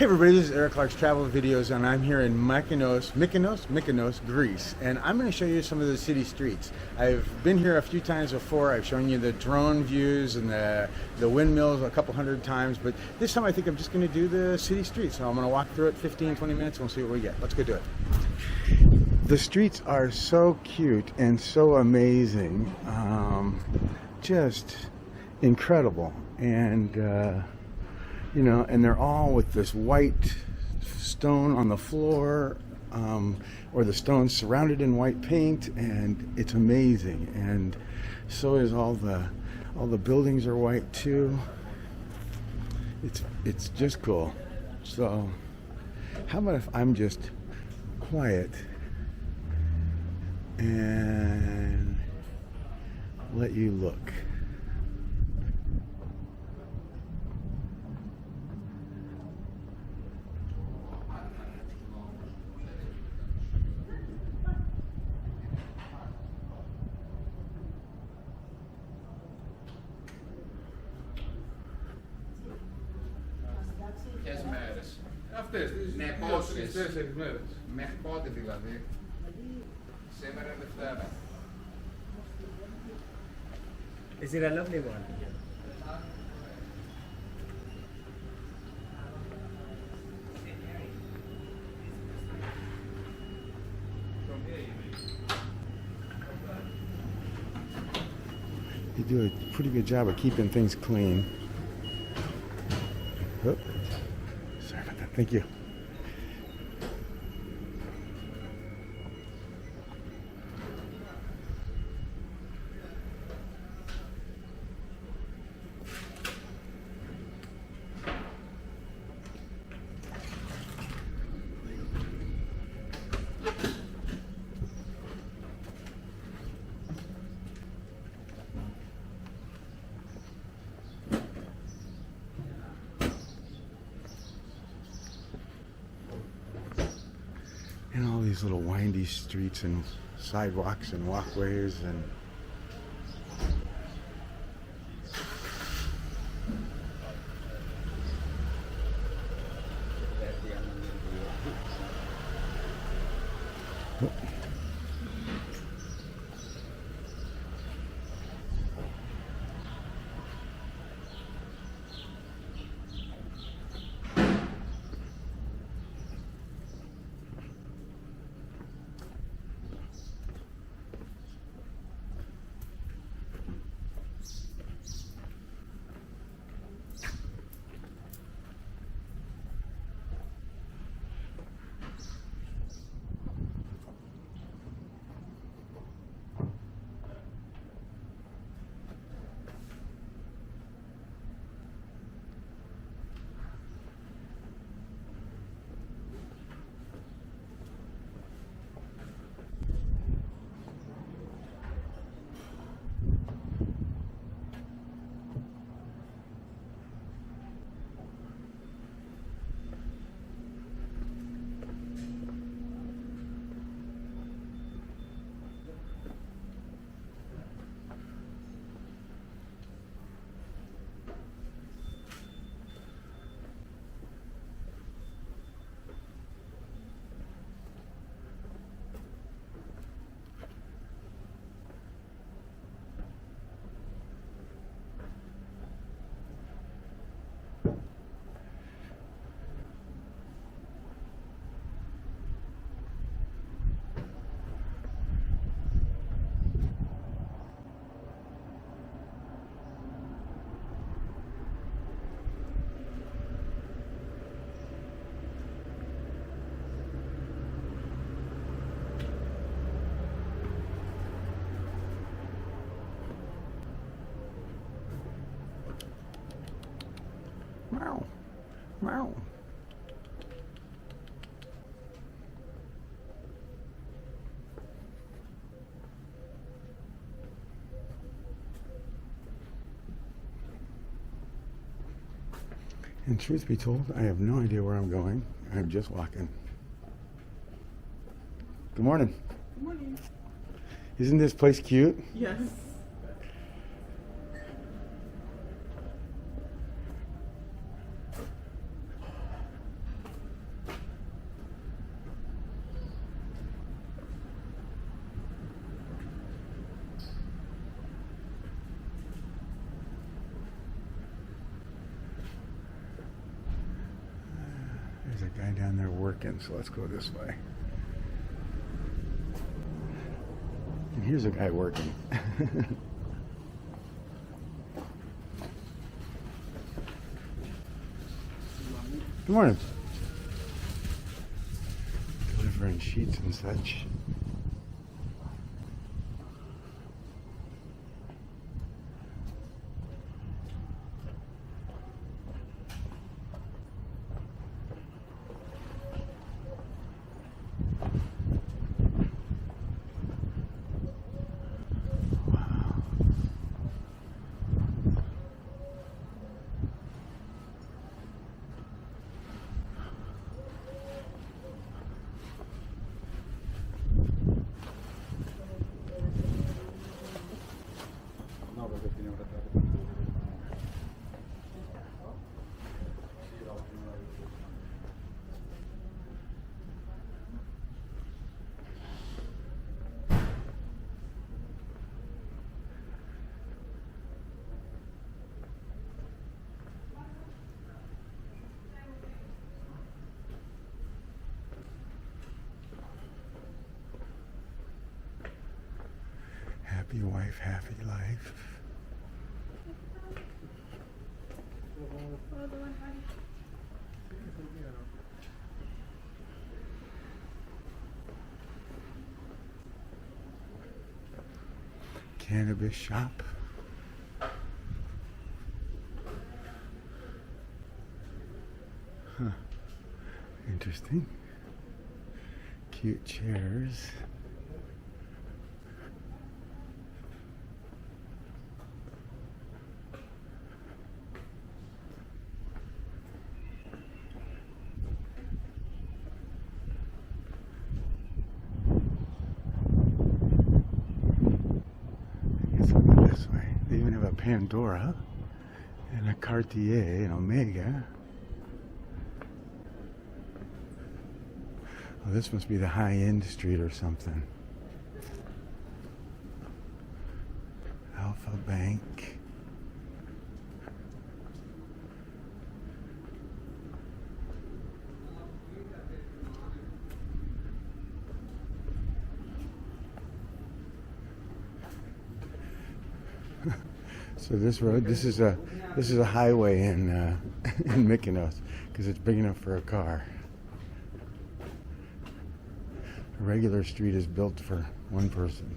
Hey everybody, this is Eric Clark's Travel Videos, and I'm here in Mykonos, Greece. And I'm going to show you some of the city streets. I've been here a few times before. I've shown you the drone views and the windmills a couple hundred times, but this time I think I'm just going to do the city streets. So I'm going to walk through it 15-20 minutes and we'll see what we get. Let's go do it. The streets are so cute and so amazing, just incredible. And you know, and they're all with this white stone on the floor, or the stones surrounded in white paint, and it's amazing. And so is all the buildings are white too. It's just cool. So how about if I'm just quiet and let you look. Ποιες μέρες? Αυτές τις Ναι, 2-3-4 μέρες. Μέχρι πότε δηλαδή? Σήμερα Δευτέρα. Is it a lovely one? You do a pretty good job of keeping things clean. Oh, sorry about that. Thank you. And all these little windy streets and sidewalks and walkways and meow, meow. And truth be told, I have no idea where I'm going. I'm just walking. Good morning. Good morning. Isn't this place cute? Yes. a guy down there working, so let's go this way. And here's a guy working. Good morning. Delivering sheets and such. Happy wife, happy life. Cannabis shop. Huh. Interesting. Cute chairs. Pandora and a Cartier and Omega. Oh, this must be the high-end street or something. Alpha Bank. So this road, this is a highway in in Mykonos because it's big enough for a car. A regular street is built for one person.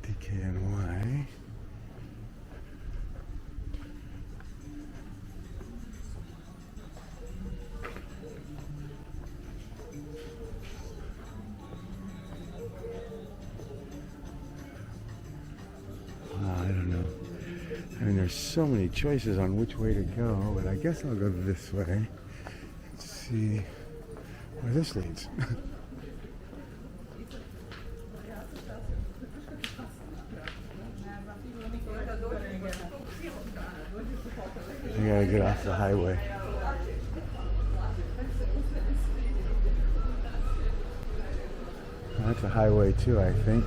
DKNY. I don't know. I mean, there's so many choices on which way to go, but I guess I'll go this way. Let's see where this leads. I gotta get off the highway. That's a highway too, I think.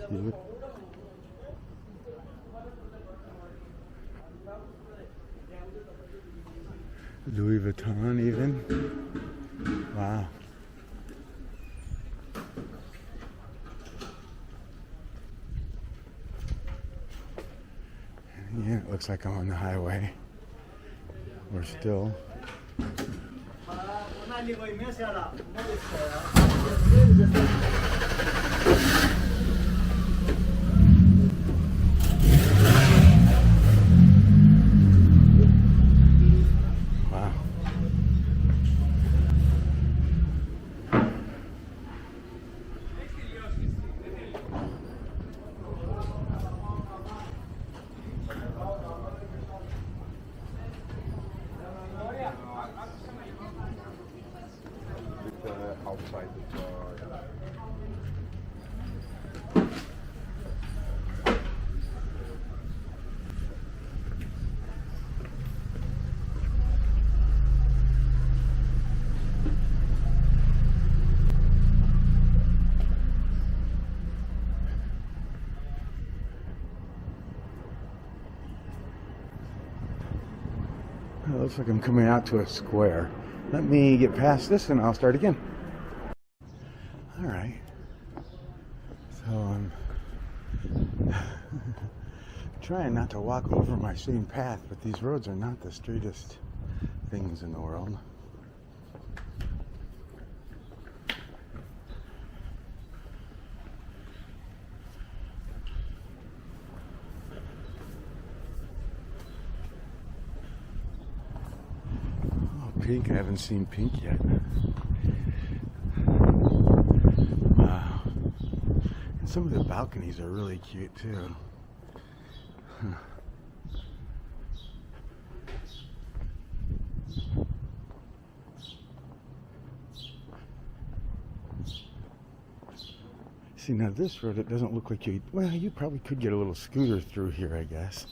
Cute. Louis Vuitton even. Wow. Yeah, it looks like I'm on the highway. We're still. looks like I'm coming out to a square. Let me get past this and I'll start again. All right. So I'm trying not to walk over my same path, but these roads are not the straightest things in the world. Pink, I haven't seen pink yet. Wow. And some of the balconies are really cute too. Huh. See, now this road, it doesn't look like you, well, you probably could get a little scooter through here, I guess.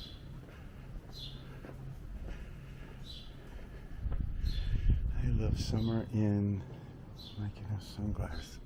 I love summer in Mykonos sunglasses.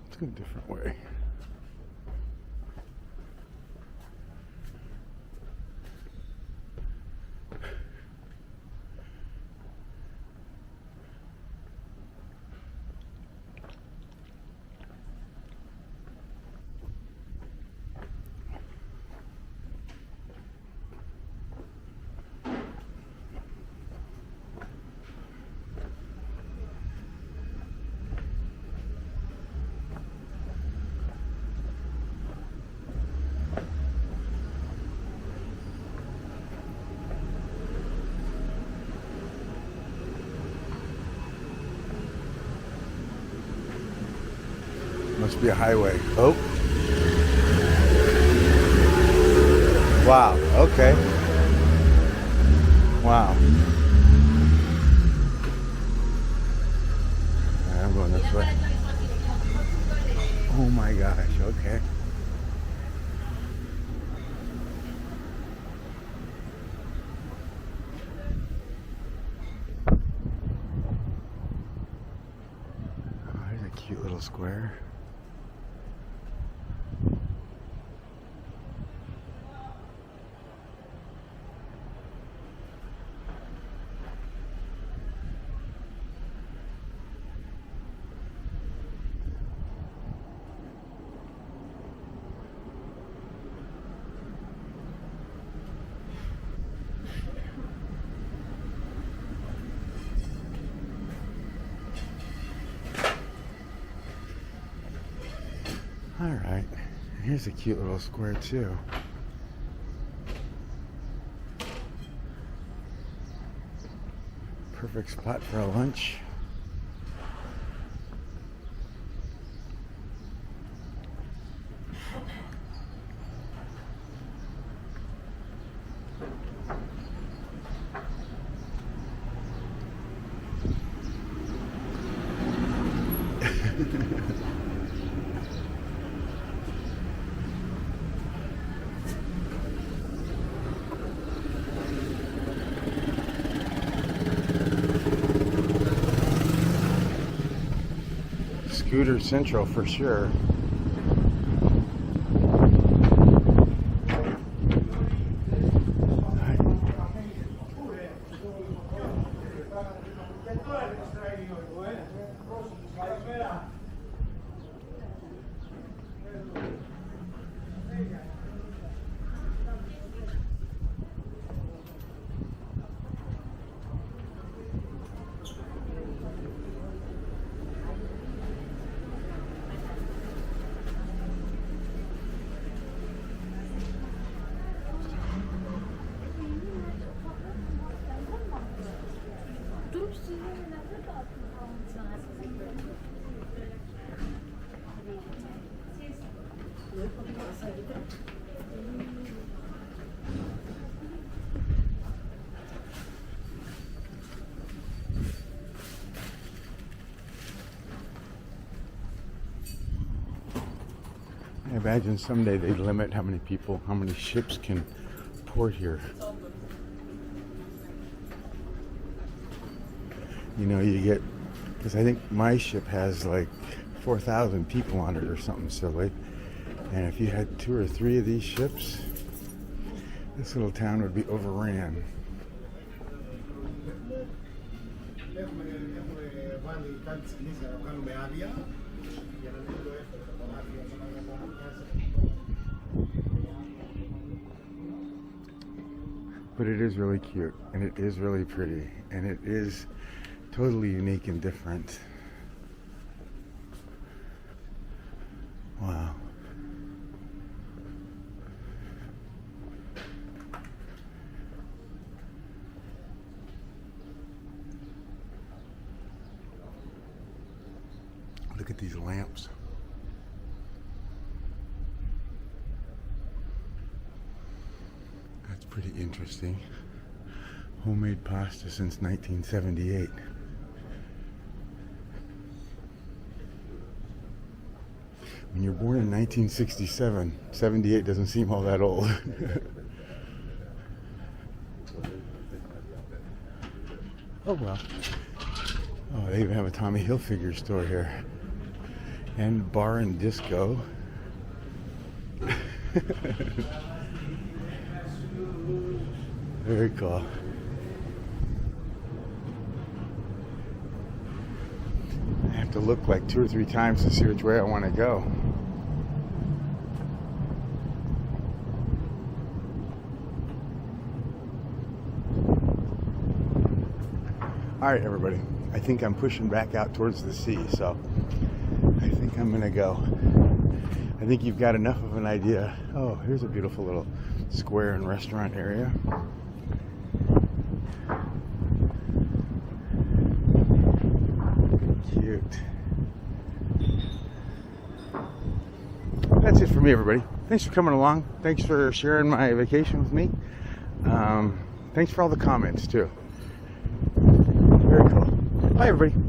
Let's go a different way. Must be a highway. Oh. Wow. Okay. Wow. Right, I'm going this way. Oh my gosh. Okay. Oh, there's a cute little square. All right, here's a cute little square too. Perfect spot for a lunch. Scooter Central for sure. imagine someday they limit how many people, how many ships can port here. You know, you get, because I think my ship has like 4,000 people on it or something silly. And if you had 2 or 3 of these ships, this little town would be overran. But it is really cute, and it is really pretty, and it is totally unique and different. Wow. Look at these lamps. That's pretty interesting. Homemade pasta since 1978. When you're born in 1967, 78 doesn't seem all that old. Oh well. Oh, they even have a Tommy Hilfiger store here. And bar and disco. Very cool. I have to look like 2 or 3 times to see which way I want to go. All right, everybody. I think I'm pushing back out towards the sea, so I think I'm gonna go. I think you've got enough of an idea. Oh, here's a beautiful little square and restaurant area. Cute. That's it for me, everybody. Thanks for coming along. Thanks for sharing my vacation with me. Thanks for all the comments, too. Very cool. Bye, everybody.